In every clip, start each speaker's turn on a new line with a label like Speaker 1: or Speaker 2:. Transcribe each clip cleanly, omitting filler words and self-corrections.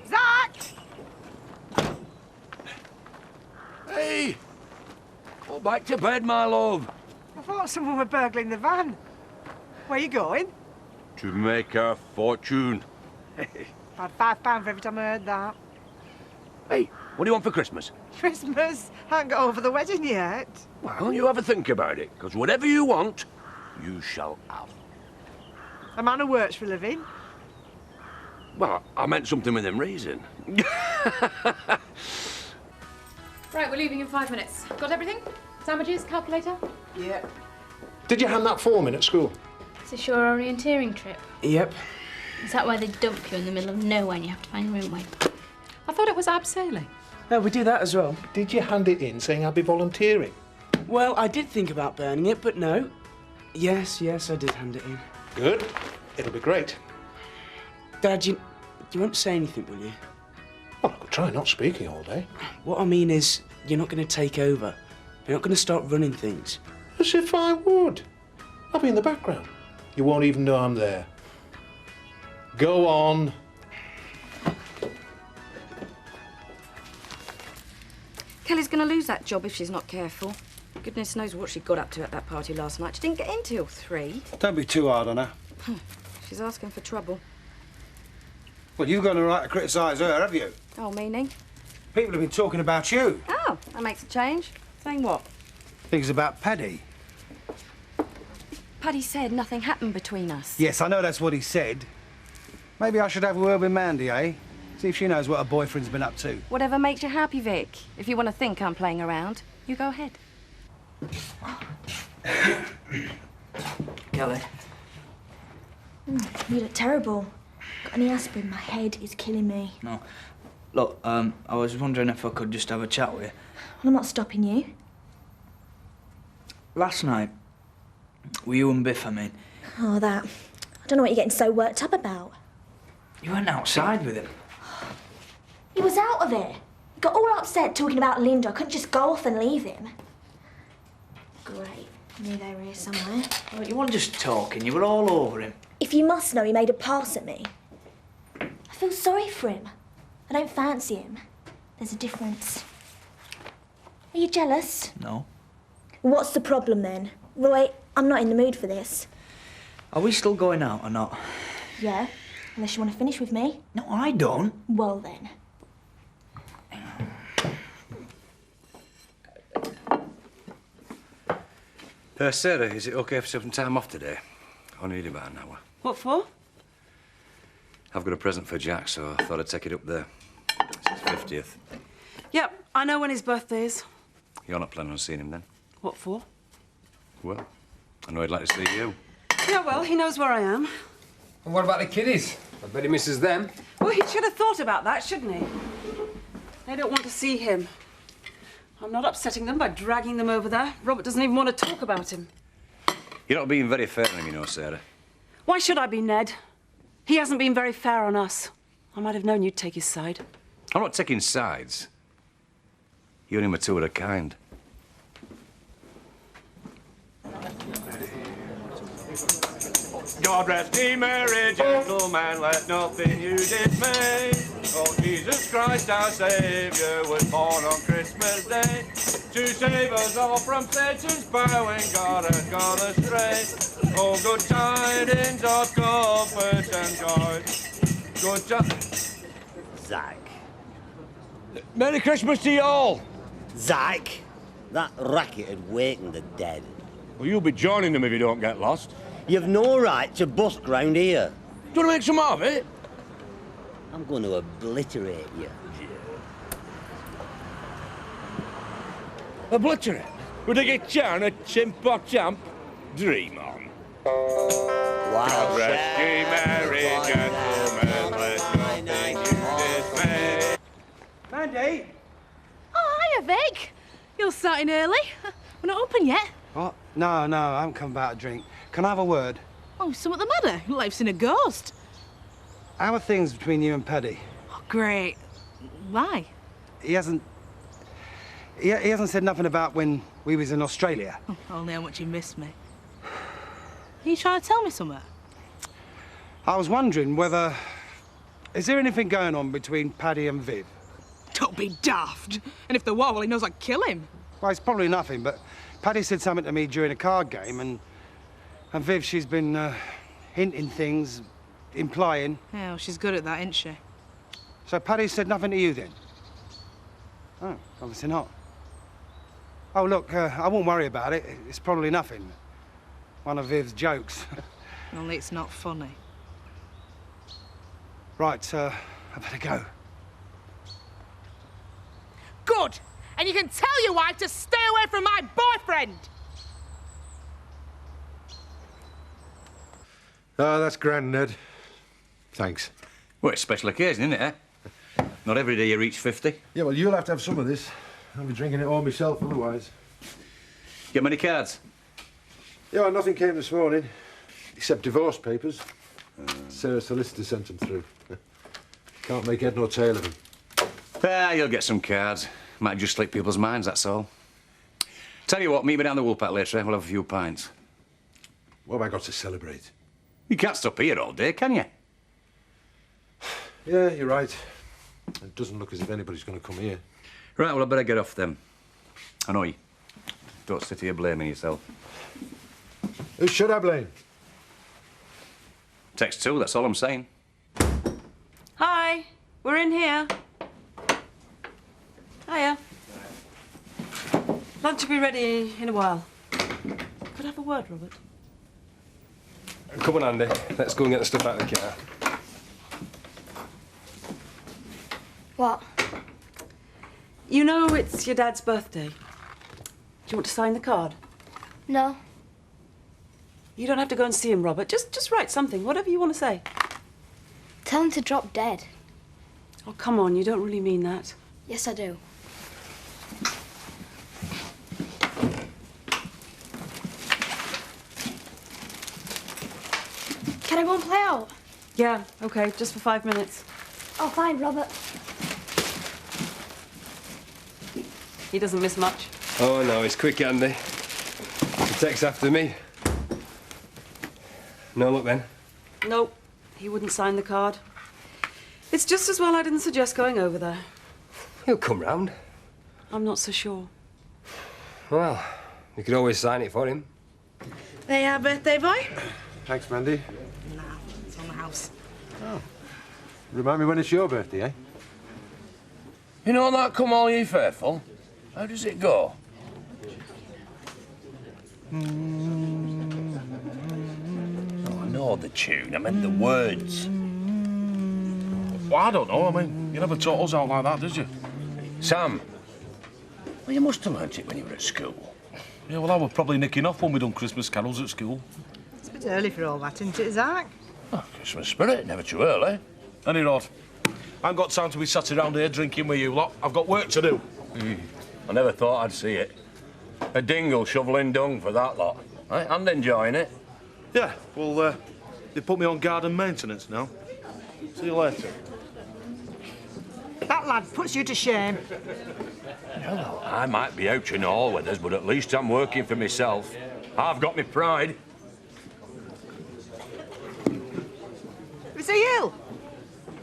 Speaker 1: Zach!
Speaker 2: Hey! Go back to bed, my love.
Speaker 1: I thought someone were burgling the van. Where you going?
Speaker 2: To make a fortune.
Speaker 1: I had £5 for every time I heard that.
Speaker 2: Hey, what do you want for Christmas?
Speaker 1: Christmas? I haven't got over the wedding yet.
Speaker 2: Well, you have a think about it, because whatever you want, you shall have.
Speaker 1: A man who works for a living.
Speaker 2: Well, I meant something within reason.
Speaker 3: Right, we're leaving in 5 minutes. Got everything? Sandwiches, calculator?
Speaker 1: Yeah.
Speaker 4: Did you hand that form in at school?
Speaker 5: Is this your orienteering trip?
Speaker 4: Yep.
Speaker 5: Is that why they dump you in the middle of nowhere and you have to find your own way?
Speaker 3: I thought it was abseiling.
Speaker 6: No, we do that as well.
Speaker 4: Did you hand it in saying I'd be volunteering?
Speaker 6: Well, I did think about burning it, but no. Yes, I did hand it in.
Speaker 4: Good. It'll be great.
Speaker 6: Dad, you won't say anything, will you?
Speaker 4: Well, I could try not speaking all day.
Speaker 6: What I mean is, you're not going to take over. You're not going to start running things.
Speaker 4: As if I would. I'll be in the background. You won't even know I'm there. Go on.
Speaker 7: Kelly's going to lose that job if she's not careful. Goodness knows what she got up to at that party last night. She didn't get in till 3.
Speaker 8: Don't be too hard on her.
Speaker 7: She's asking for trouble.
Speaker 8: Well, you've got no right to criticise her, have you?
Speaker 7: Oh, meaning?
Speaker 8: People have been talking about you.
Speaker 7: Oh, that makes a change. Saying what?
Speaker 8: Things about Paddy.
Speaker 7: Paddy said nothing happened between us.
Speaker 8: Yes, I know that's what he said. Maybe I should have a word with Mandy, eh? See if she knows what her boyfriend's been up to.
Speaker 7: Whatever makes you happy, Vic. If you want to think I'm playing around, you go ahead.
Speaker 6: Kelly.
Speaker 5: You look terrible. Got any aspirin? My head is killing me.
Speaker 9: No. Look, I was wondering if I could just have a chat with you.
Speaker 5: Well, I'm not stopping you.
Speaker 9: Last night, were you and Biff, I mean?
Speaker 5: Oh, that. I don't know what you're getting so worked up about.
Speaker 9: You went outside with him.
Speaker 5: He was out of it. He got all upset talking about Linda. I couldn't just go off and leave him. Great. I knew they were here somewhere.
Speaker 9: Well, you weren't just talking, you were all over him.
Speaker 5: If you must know, he made a pass at me. I feel sorry for him. I don't fancy him. There's a difference. Are you jealous?
Speaker 9: No.
Speaker 5: What's the problem then? Roy, I'm not in the mood for this.
Speaker 9: Are we still going out or not?
Speaker 5: Yeah, unless you want to finish with me.
Speaker 9: No, I don't.
Speaker 5: Well then.
Speaker 10: Sarah, is it OK for some time off today? I need about an hour.
Speaker 1: What for?
Speaker 10: I've got a present for Jack, so I thought I'd take it up there. It's his 50th.
Speaker 1: Yep, I know when his birthday is.
Speaker 10: You're not planning on seeing him then?
Speaker 1: What for?
Speaker 10: Well, I know he'd like to see you.
Speaker 1: Yeah, well, he knows where I am.
Speaker 11: And what about the kiddies? I bet he misses them.
Speaker 1: Well, he should have thought about that, shouldn't he? They don't want to see him. I'm not upsetting them by dragging them over there. Robert doesn't even want to talk about him.
Speaker 10: You're not being very fair on him, you know, Sarah.
Speaker 1: Why should I be, Ned? He hasn't been very fair on us. I might have known you'd take his side.
Speaker 10: I'm not taking sides. You and him are two of a kind. God rest ye merry gentlemen, let nothing you dismay. Oh, Jesus Christ our Saviour was born on Christmas Day to save us all from Satan's power when God had gone astray. Oh, good tidings of comfort and joy. Good tidings.
Speaker 12: Zach.
Speaker 2: Merry Christmas to you all.
Speaker 12: Zach, that racket had wakened the dead.
Speaker 2: Well, you'll be joining them if you don't get lost.
Speaker 12: You've no right to busk round here.
Speaker 2: Do you want to make some of it?
Speaker 12: I'm going to obliterate you.
Speaker 2: Obliterate? Would I get down a chimp or champ? Dream on.
Speaker 12: Wow.
Speaker 2: God rest ye merry gentlemen, let nothing you dismay.
Speaker 8: Mandy!
Speaker 3: Oh, hiya, Vic. You're starting early. We're not open yet.
Speaker 8: What? No, I haven't come about a drink. Can I have a word?
Speaker 3: Oh, something the matter? You look like you've seen a ghost.
Speaker 8: How are things between you and Paddy?
Speaker 3: Oh, great. Why?
Speaker 8: He hasn't said nothing about when we was in Australia.
Speaker 3: Oh, only how much you missed me. Are you trying to tell me something?
Speaker 8: I was wondering whether Is there anything going on between Paddy and Viv?
Speaker 13: Don't be daft. And if there were, well, he knows I'd kill him.
Speaker 8: Well, it's probably nothing, but Paddy said something to me during a card game, and Viv, she's been hinting things, implying.
Speaker 13: Yeah, well, she's good at that, isn't she?
Speaker 8: So Paddy said nothing to you then? Oh, obviously not. Oh, look, I won't worry about it. It's probably nothing. One of Viv's jokes.
Speaker 13: Only it's not funny.
Speaker 8: Right, I better go.
Speaker 13: Good! And you can tell your wife to stay away from my boyfriend!
Speaker 4: Oh, that's grand, Ned. Thanks.
Speaker 14: Well, it's a special occasion, isn't it, eh? Not every day you reach 50.
Speaker 4: Yeah, well, you'll have to have some of this. I'll be drinking it all myself otherwise.
Speaker 14: Get many cards?
Speaker 4: Yeah, well, nothing came this morning, except divorce papers. Sarah's solicitor sent them through. Can't make head nor tail of them.
Speaker 14: Ah, you'll get some cards. Might just slip people's minds, that's all. Tell you what, meet me down the Woolpack later, we'll have a few pints.
Speaker 4: What have I got to celebrate?
Speaker 14: You can't stop here all day, can you?
Speaker 4: Yeah, you're right. It doesn't look as if anybody's going to come here.
Speaker 14: Right, well, I better get off then. I know you. Don't sit here blaming yourself.
Speaker 4: Who should I blame?
Speaker 14: Text 2, that's all I'm saying.
Speaker 1: Hi, we're in here. Hiya. Lunch will be ready in a while. Could I have a word, Robert?
Speaker 11: Come on, Andy. Let's go and get the stuff out of the car.
Speaker 5: What?
Speaker 1: You know it's your dad's birthday. Do you want to sign the card?
Speaker 5: No.
Speaker 1: You don't have to go and see him, Robert. Just write something, whatever you want to say.
Speaker 5: Tell him to drop dead.
Speaker 1: Oh, come on, you don't really mean that.
Speaker 5: Yes, I do. Can I go and play out?
Speaker 1: Yeah, okay, just for 5 minutes.
Speaker 5: Oh, fine, Robert.
Speaker 1: He doesn't miss much.
Speaker 11: Oh, no, he's quick, Andy. He takes after me. No luck, then?
Speaker 1: Nope, he wouldn't sign the card. It's just as well I didn't suggest going over there.
Speaker 11: He'll come round.
Speaker 1: I'm not so sure.
Speaker 11: Well, you could always sign it for him.
Speaker 13: There you are, birthday boy.
Speaker 4: Thanks, Mandy.
Speaker 13: No, it's on the house.
Speaker 4: Oh. Remind me when it's your birthday, eh?
Speaker 10: You know that Come All Ye Faithful? How does it go? Oh, I know the tune. I meant the words.
Speaker 2: Well, I don't know. I mean, you never taught us out like that, did you?
Speaker 10: Sam, well, you must have learnt it when you were at school.
Speaker 2: Yeah, well, I was probably nicking off when we done Christmas carols at school.
Speaker 13: It's a bit early for all that, isn't it, Zach?
Speaker 10: Oh, Christmas spirit, never too early.
Speaker 2: Any rod. I ain't got time to be sat around here drinking with you lot. I've got work to do.
Speaker 10: I never thought I'd see it. A dingle shoveling dung for that lot. Right? And enjoying it.
Speaker 2: Yeah, well, they put me on garden maintenance now. See you later.
Speaker 13: That lad puts you to shame.
Speaker 10: Well, I might be out in all weathers, but at least I'm working for myself. I've got my pride.
Speaker 13: Is he ill?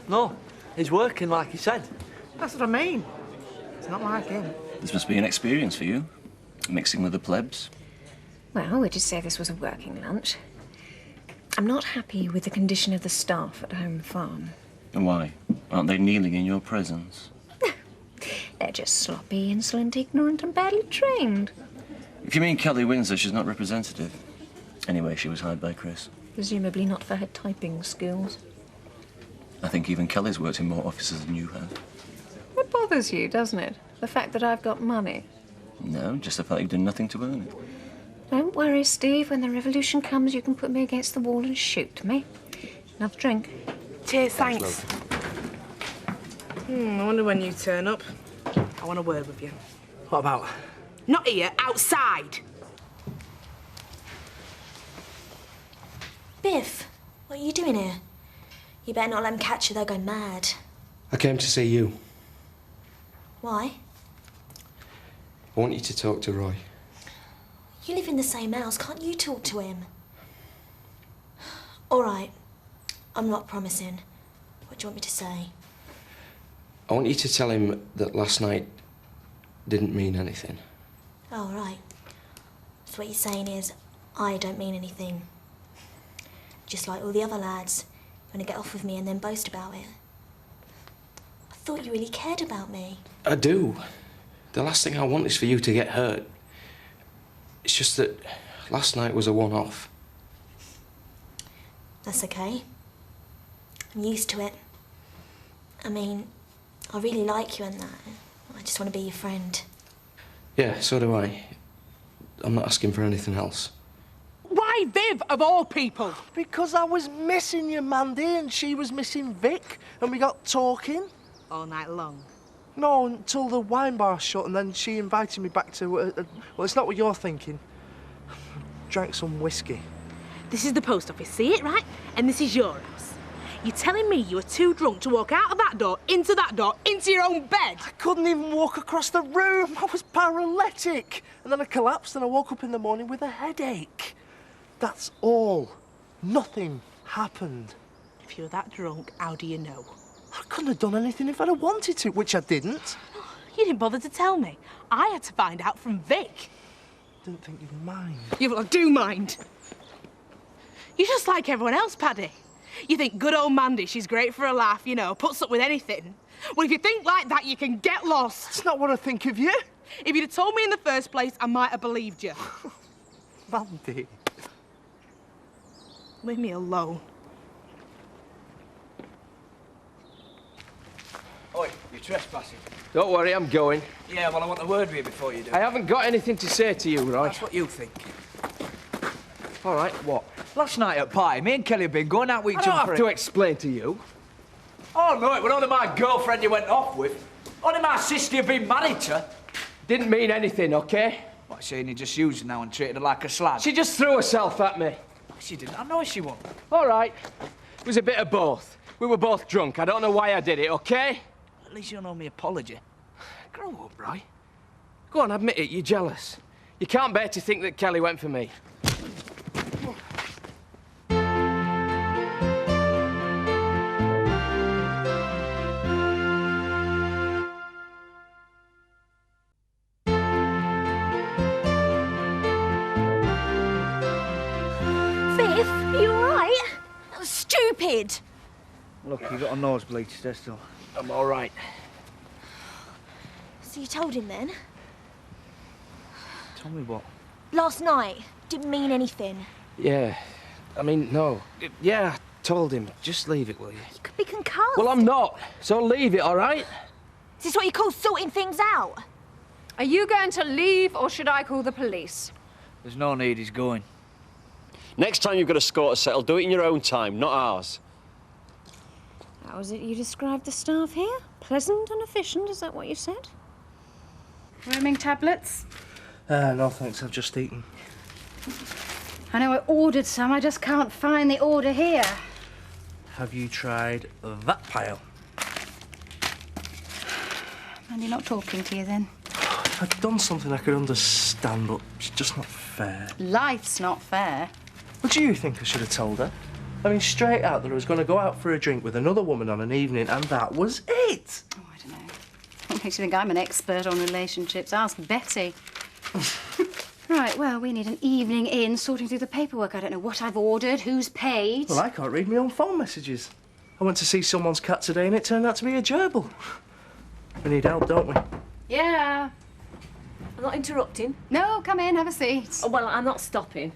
Speaker 6: No, he's working like he said.
Speaker 13: That's what I mean. It's not like him.
Speaker 14: This must be an experience for you, mixing with the plebs.
Speaker 15: Well, we just say this was a working lunch. I'm not happy with the condition of the staff at Home Farm.
Speaker 14: And why? Aren't they kneeling in your presence?
Speaker 15: They're just sloppy, insolent, ignorant and badly trained.
Speaker 14: If you mean Kelly Windsor, she's not representative. Anyway, she was hired by Chris.
Speaker 15: Presumably not for her typing skills.
Speaker 14: I think even Kelly's worked in more offices than you have.
Speaker 15: It bothers you, doesn't it? The fact that I've got money.
Speaker 14: No, just the fact you've done nothing to earn it.
Speaker 15: Don't worry, Steve. When the revolution comes, you can put me against the wall and shoot me. Another drink.
Speaker 13: Cheers, thanks. I wonder when you turn up. I want a word with you.
Speaker 6: What about?
Speaker 13: Not here, outside.
Speaker 5: Biff, what are you doing here? You better not let them catch you, they'll go mad.
Speaker 6: I came to see you.
Speaker 5: Why?
Speaker 6: I want you to talk to Roy.
Speaker 5: You live in the same house, can't you talk to him? All right, I'm not promising. What do you want me to say?
Speaker 6: I want you to tell him that last night didn't mean anything.
Speaker 5: Oh, right. So what you're saying is, I don't mean anything. Just like all the other lads. You want to get off with me and then boast about it. I thought you really cared about me.
Speaker 6: I do. The last thing I want is for you to get hurt. It's just that last night was a one-off.
Speaker 5: That's okay. I'm used to it. I mean, I really like you and that. I just want to be your friend.
Speaker 6: Yeah, so do I. I'm not asking for anything else.
Speaker 13: Why Viv, of all people?
Speaker 16: Because I was missing you, Mandy, and she was missing Vic, and we got talking.
Speaker 13: All night long?
Speaker 16: No, until the wine bar shut, and then she invited me back to... well, it's not what you're thinking. Drank some whiskey.
Speaker 13: This is the post office, see it, right? And this is your house. You're telling me you were too drunk to walk out of that door, into your own bed?
Speaker 16: I couldn't even walk across the room. I was paralytic. And then I collapsed and I woke up in the morning with a headache. That's all. Nothing happened.
Speaker 13: If you're that drunk, how do you know?
Speaker 16: I couldn't have done anything if I'd have wanted to, which I didn't.
Speaker 13: You didn't bother to tell me. I had to find out from Vic.
Speaker 16: Didn't think you'd mind.
Speaker 13: Yeah, well, I do mind. You're just like everyone else, Paddy. You think good old Mandy, she's great for a laugh, you know, puts up with anything. Well, if you think like that, you can get lost.
Speaker 16: That's not what I think of you.
Speaker 13: If you'd have told me in the first place, I might have believed you.
Speaker 16: Mandy.
Speaker 13: Leave me alone.
Speaker 11: Oi, you're trespassing. Don't worry, I'm going.
Speaker 9: Yeah, well, I want a word with you before you do.
Speaker 11: I haven't got anything to say to you, Roy.
Speaker 9: That's what you think.
Speaker 11: All right, what?
Speaker 9: Last night at party, me and Kelly have been going out with
Speaker 11: I
Speaker 9: each
Speaker 11: don't
Speaker 9: other.
Speaker 11: have to explain to you.
Speaker 9: Oh, no, it was only my girlfriend you went off with. Only my sister you've been married to.
Speaker 11: Didn't mean anything, OK?
Speaker 9: What, saying you just used her now and treated her like a slag?
Speaker 11: She just threw herself at me.
Speaker 9: She didn't. I know she won't.
Speaker 11: All right. It was a bit of both. We were both drunk. I don't know why I did it, OK?
Speaker 9: At least you don't owe me apology.
Speaker 11: Grow up, Roy. Go on, admit it. You're jealous. You can't bear to think that Kelly went for me.
Speaker 5: Viv, are you all right? That was stupid.
Speaker 9: Look, you got a nosebleed, stay still.
Speaker 11: I'm all right.
Speaker 5: So you told him then?
Speaker 9: Tell me what?
Speaker 5: Last night didn't mean anything.
Speaker 11: Yeah. I mean, no. Yeah, I told him. Just leave it, will you?
Speaker 5: You could be concussed.
Speaker 11: Well, I'm not. So leave it, all right?
Speaker 5: Is this what you call sorting things out?
Speaker 7: Are you going to leave or should I call the police?
Speaker 9: There's no need, he's going.
Speaker 17: Next time you've got a score to settle, do it in your own time, not ours.
Speaker 15: How is it you described the staff here? Pleasant and efficient, is that what you said?
Speaker 3: Roaming tablets?
Speaker 16: No, thanks. I've just eaten.
Speaker 3: I know I ordered some, I just can't find the order here.
Speaker 16: Have you tried that pile?
Speaker 3: Mandy, not talking to you then.
Speaker 16: If I'd done something I could understand, but it's just not fair.
Speaker 3: Life's not fair.
Speaker 16: What do you think I should have told her? I mean, straight out that I was going to go out for a drink with another woman on an evening, and that was it.
Speaker 3: Oh, I don't know. What makes you think I'm an expert on relationships? Ask Betty. Right, well, we need an evening in sorting through the paperwork. I don't know what I've ordered, who's paid.
Speaker 16: Well, I can't read my own phone messages. I went to see someone's cat today, and it turned out to be a gerbil. We need help, don't we?
Speaker 3: Yeah.
Speaker 18: I'm not interrupting.
Speaker 3: No, come in, have a seat.
Speaker 18: Oh, well, I'm not stopping.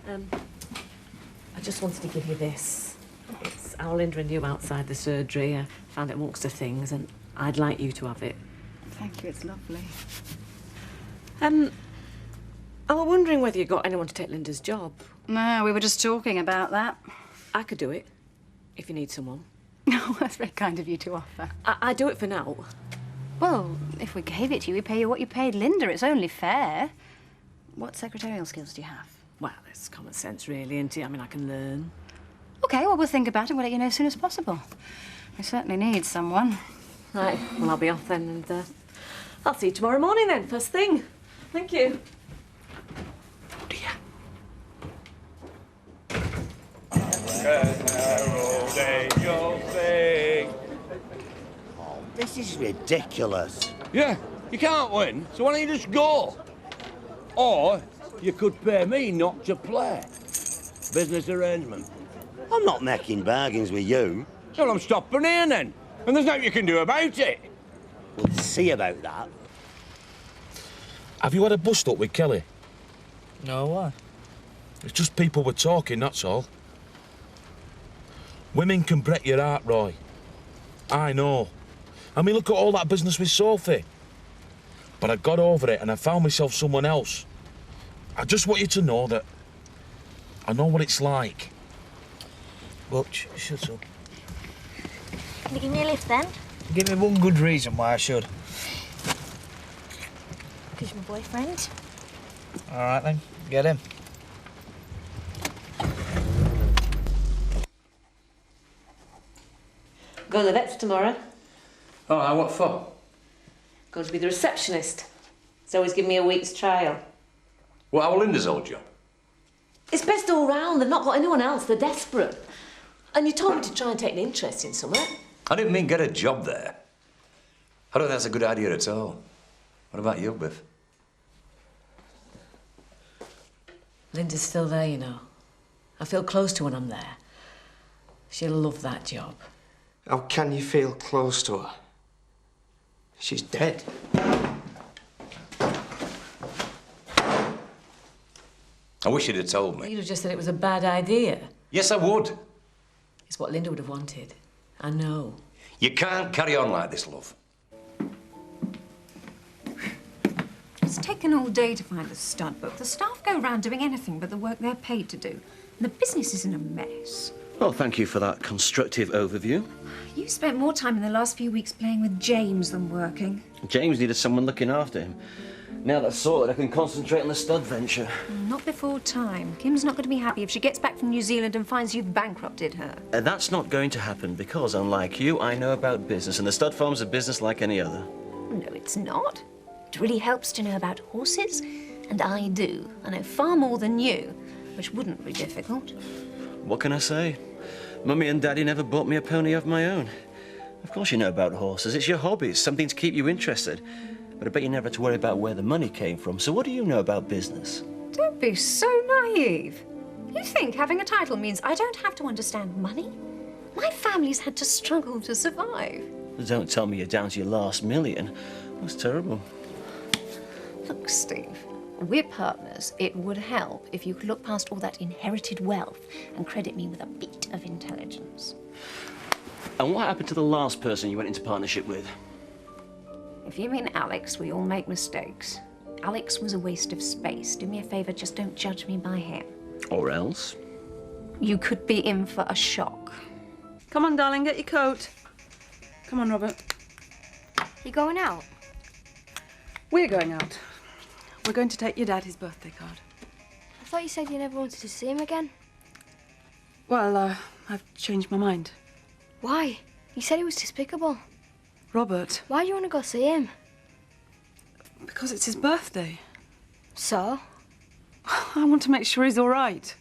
Speaker 18: I just wanted to give you this. It's our Linda and you outside the surgery. I found it amongst the things, and I'd like you to have it.
Speaker 3: Thank you, it's lovely.
Speaker 18: I was wondering whether you got anyone to take Linda's job.
Speaker 3: No, we were just talking about that.
Speaker 18: I could do it, if you need someone.
Speaker 3: Oh, that's very kind of you to offer.
Speaker 18: I'd do it for now.
Speaker 3: Well, if we gave it to you, we'd pay you what you paid Linda. It's only fair. What secretarial skills do you have?
Speaker 18: Well, it's common sense, really, isn't it? I mean, I can learn.
Speaker 3: OK, well, we'll think about it. We'll let you know as soon as possible. We certainly need someone.
Speaker 18: Right, well, I'll be off then, and I'll see you tomorrow morning then, first thing. Thank you.
Speaker 10: Carol, then you'll sing.
Speaker 12: Oh, this is ridiculous.
Speaker 19: Yeah, you can't win, so why don't you just go? Or you could pay me not to play. Business arrangement.
Speaker 12: I'm not making bargains with you.
Speaker 19: Well, I'm stopping here then. And there's nothing you can do about it.
Speaker 12: We'll see about that.
Speaker 20: Have you had a bust-up with Kelly?
Speaker 9: No, why?
Speaker 20: It's just people were talking, that's all. Women can break your heart, Roy. I know. I mean, look at all that business with Sophie. But I got over it and I found myself someone else. I just want you to know that I know what it's like.
Speaker 9: Butch, shut up.
Speaker 5: Can you give me a lift then?
Speaker 9: Give me one good reason why I should.
Speaker 5: Because you're my boyfriend.
Speaker 9: All right, then. Get him.
Speaker 18: Go to the vet's tomorrow.
Speaker 6: Oh, what for?
Speaker 18: Going to be the receptionist. He's always given me a week's trial.
Speaker 14: What, how Linda's old job?
Speaker 18: It's best all round. They've not got anyone else. They're desperate. And you told me to try and take an interest in something.
Speaker 14: I didn't mean get a job there. I don't think that's a good idea at all. What about you, Biff?
Speaker 18: Linda's still there, you know. I feel close to when I'm there. She'll love that job.
Speaker 11: How can you feel close to her? She's dead.
Speaker 14: I wish you'd have told me.
Speaker 18: You'd have just said it was a bad idea.
Speaker 14: Yes, I would.
Speaker 18: It's what Linda would have wanted. I know.
Speaker 14: You can't carry on like this, love.
Speaker 15: It's taken all day to find the stud book. The staff go round doing anything but the work they're paid to do. And the business is in a mess.
Speaker 17: Well, thank you for that constructive overview.
Speaker 15: You spent more time in the last few weeks playing with James than working.
Speaker 17: James needed someone looking after him. Now that's sorted, I can concentrate on the stud venture.
Speaker 15: Not before time. Kim's not going to be happy if she gets back from New Zealand and finds you've bankrupted her.
Speaker 17: That's not going to happen because, unlike you, I know about business, and the stud farm's a business like any other.
Speaker 15: No, it's not. It really helps to know about horses, and I do. I know far more than you, which wouldn't be difficult.
Speaker 17: What can I say? Mummy and Daddy never bought me a pony of my own. Of course you know about horses. It's your hobby. It's something to keep you interested. But I bet you never had to worry about where the money came from. So what do you know about business?
Speaker 15: Don't be so naive. You think having a title means I don't have to understand money? My family's had to struggle to survive.
Speaker 17: Don't tell me you're down to your last million. That's terrible.
Speaker 15: Look, Steve, we're partners. It would help if you could look past all that inherited wealth and credit me with a bit of intelligence.
Speaker 17: And what happened to the last person you went into partnership with?
Speaker 15: If you mean Alex, we all make mistakes. Alex was a waste of space. Do me a favour, just don't judge me by him.
Speaker 17: Or else?
Speaker 15: You could be in for a shock.
Speaker 1: Come on, darling, get your coat. Come on, Robert.
Speaker 21: You going out?
Speaker 1: We're going out. We're going to take your dad his birthday card.
Speaker 21: I thought you said you never wanted to see him again.
Speaker 1: Well, I've changed my mind.
Speaker 21: Why? You said he was despicable.
Speaker 1: Robert.
Speaker 21: Why do you want to go see him?
Speaker 1: Because it's his birthday.
Speaker 21: So?
Speaker 1: I want to make sure he's all right.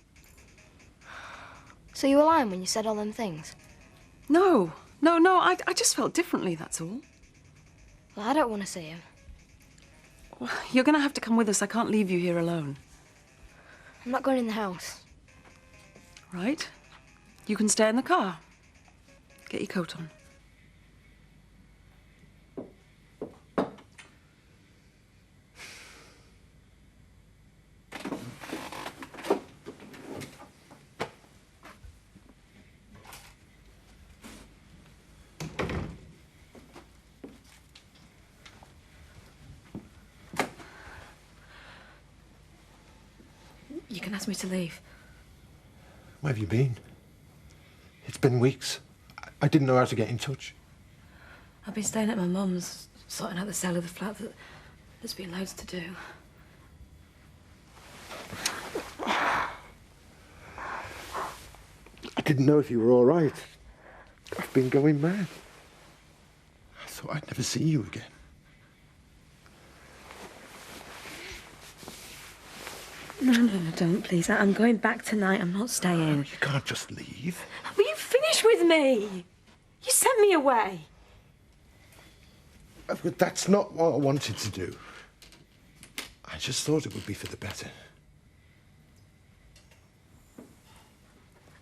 Speaker 21: So you were lying when you said all them things?
Speaker 1: No. I just felt differently, that's all.
Speaker 21: Well, I don't want to see him.
Speaker 1: Well, you're going to have to come with us. I can't leave you here alone.
Speaker 21: I'm not going in the house.
Speaker 1: Right. You can stay in the car. Get your coat on.
Speaker 7: You can ask me to leave.
Speaker 4: Where have you been? It's been weeks. I didn't know how to get in touch.
Speaker 7: I've been staying at my mum's, sorting out the sale of the flat. There's been loads to do.
Speaker 4: I didn't know if you were all right. I've been going mad. I thought I'd never see you again.
Speaker 7: No, don't, please. I'm going back tonight. I'm not staying.
Speaker 4: You can't just leave.
Speaker 7: Will you finish with
Speaker 1: with me? You sent me away.
Speaker 4: But that's not what I wanted to do. I just thought it would be for the better.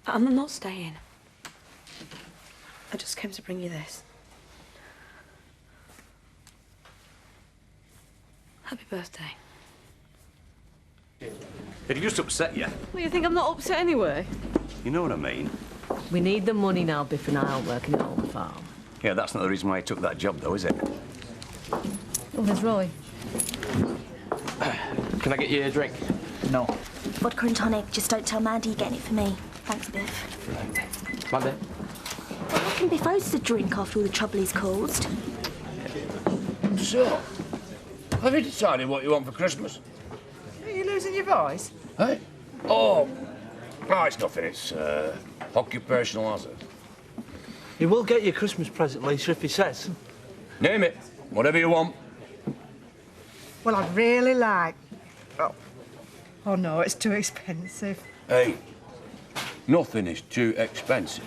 Speaker 1: I'm not staying. I just came to bring you this. Happy birthday.
Speaker 14: Did he just upset you?
Speaker 18: Well, you think I'm not upset anyway?
Speaker 14: You know what I mean?
Speaker 18: We need the money now, Biff and I aren't working at the farm.
Speaker 14: Yeah, that's not the reason why he took that job, though, is it?
Speaker 18: Oh, there's Roy.
Speaker 6: Can I get you a drink?
Speaker 9: No.
Speaker 5: Vodka and tonic. Just don't tell Mandy you're getting it for me. Thanks, Biff.
Speaker 6: Monday.
Speaker 5: Well, how can Biff host a drink after all the trouble he's caused?
Speaker 19: So, have you decided what you want for Christmas?
Speaker 13: Are you losing your voice?
Speaker 19: Hey? Oh, no, it's nothing. It's occupational hazard.
Speaker 16: He will get you a Christmas present, Lisa, if he says.
Speaker 19: Name it. Whatever you want.
Speaker 13: Well, I'd really like... Oh, no, it's too expensive.
Speaker 19: Hey, nothing is too expensive.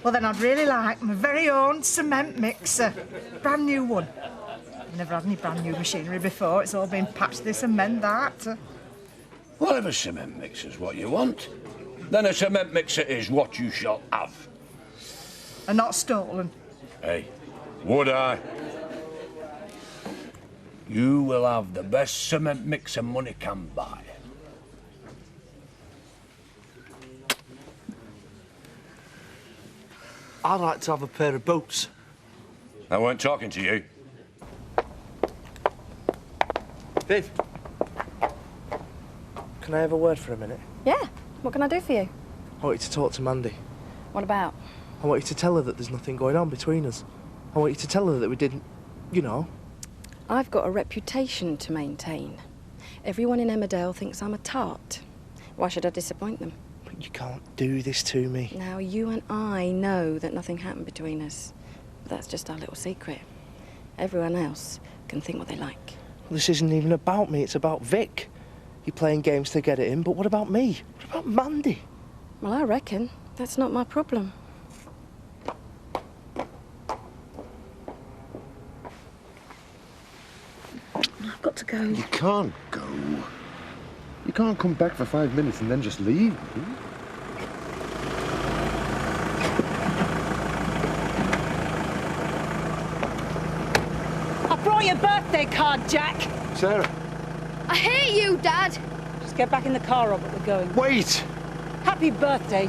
Speaker 13: Well, then I'd really like my very own cement mixer. Brand new one. I've never had any brand new machinery before. It's all been patched this and mend that.
Speaker 19: Whatever cement mixer's what you want, then a cement mixer is what you shall have.
Speaker 13: And not stolen.
Speaker 19: Hey, would I? You will have the best cement mixer money can buy.
Speaker 16: I'd like to have a pair of boots.
Speaker 19: I weren't talking to you.
Speaker 16: Viv, can I have a word for a minute?
Speaker 7: Yeah. What can I do for you?
Speaker 16: I want you to talk to Mandy.
Speaker 7: What about?
Speaker 16: I want you to tell her that there's nothing going on between us. I want you to tell her that we didn't, you know.
Speaker 7: I've got a reputation to maintain. Everyone in Emmerdale thinks I'm a tart. Why should I disappoint them?
Speaker 16: But you can't do this to me.
Speaker 7: Now, you and I know that nothing happened between us. But that's just our little secret. Everyone else can think what they like.
Speaker 16: Well, this isn't even about me, it's about Vic. You're playing games to get it in, but what about me? What about Mandy?
Speaker 7: Well, I reckon that's not my problem. I've got to go.
Speaker 4: You can't go. You can't come back for 5 minutes and then just leave.
Speaker 1: I brought you a birthday card, Jack.
Speaker 4: Sarah.
Speaker 21: I hate you, Dad.
Speaker 1: Just get back in the car, Robert. We're going.
Speaker 4: Wait!
Speaker 1: Happy birthday.